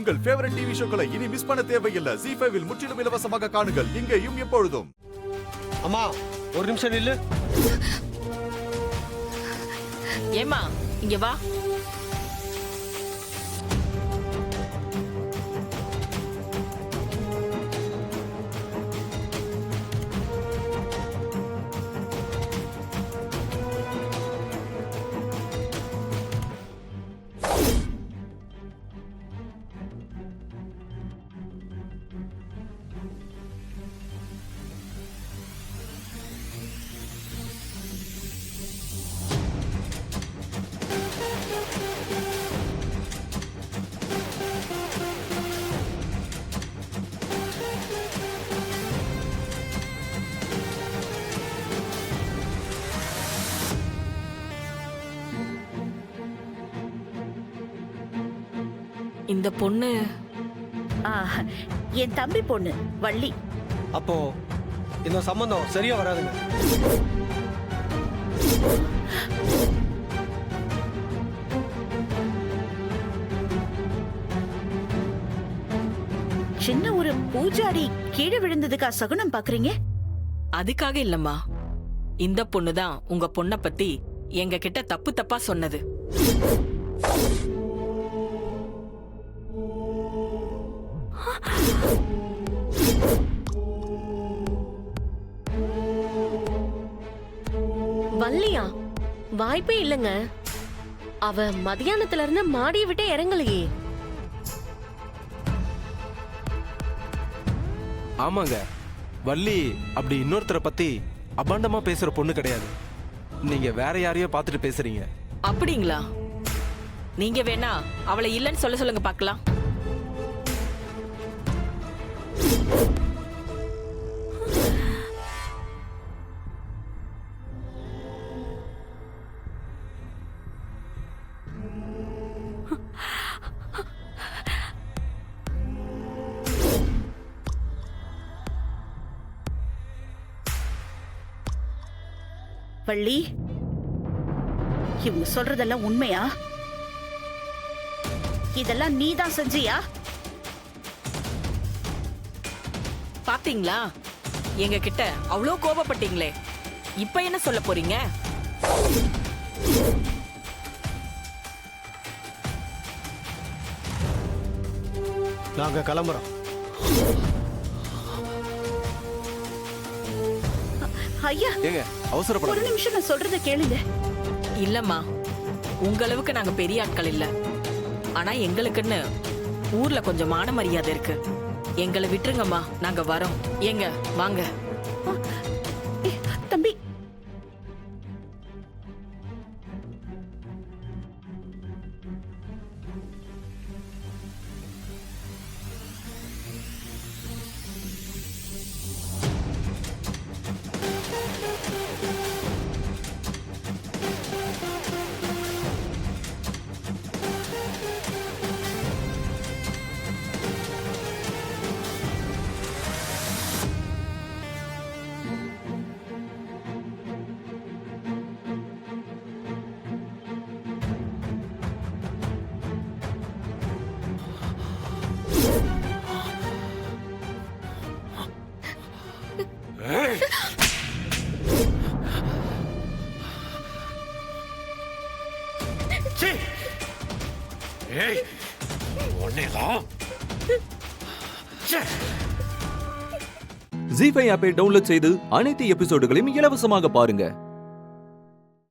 உங்கள் favourite TV ஷோக்களை இனி miss பண்ண தேவையில்லை. ZEE5 இல் முற்றிலும் இலவசமாக காணுங்கள். இங்கேயும் எப்பொழுதும். அம்மா ஒரு நிமிஷம் நில்லு. ஏமா இங்க வா. இந்த பொண்ணு என் தம்பி பொண்ணு வள்ளி. அப்போ இந்த சம்பந்தம் சரியா வராதுங்க. சின்ன ஒரு பூஜாரி கீழே விழுந்ததுக்கா சகுனம் பாக்குறீங்க? அதுக்காக இல்லம்மா, இந்த பொண்ணுதான் உங்க பொண்ண பத்தி எங்க கிட்ட தப்பு தப்பா சொன்னது. வள்ளியா? வாய்ப்பே இல்லங்க. அவ மதியானத்துல இருந்து மாடியை விட்டு இறங்கலையே. ஆமாங்க, வள்ளி அப்படி இன்னொருத்தரை பத்தி அபாண்டமா பேசுற பொண்ணு கிடையாது. நீங்க வேற யாரையோ பார்த்துட்டு பேசுறீங்க. அப்படிங்களா? நீங்க வேணா அவளை இல்லன்னு சொல்லுங்க பாக்கலாம். வள்ளி, இவங்க சொல்றதெல்லாம் உண்மையா? இதெல்லாம் நீதான் செஞ்சியா? பாத்தீங்களா, எங்க கிட்ட அவ்வளோ கோபப்பட்டீங்களே, இப்ப என்ன சொல்ல போறீங்க? நாங்க கிளம்புறோம். ஐயா, ஏங்க ஒரு அவசரப்படாதீங்க. நிமிஷம் நான் சொல்றத கேளுங்க. இல்லம்மா, உங்களவுக்கு நாங்க பெரிய ஆட்கள் இல்ல. ஆனா எங்களுக்குன்னு ஊர்ல கொஞ்சம் மான மரியாதை இருக்கு. எங்களை விட்டுருங்கம்மா, நாங்க வரோம். ஏங்க வாங்க. தம்பி, ZEE5 ஆப்பை டவுன்லோட் செய்து அனைத்து எபிசோடுகளையும் இலவசமாக பாருங்க.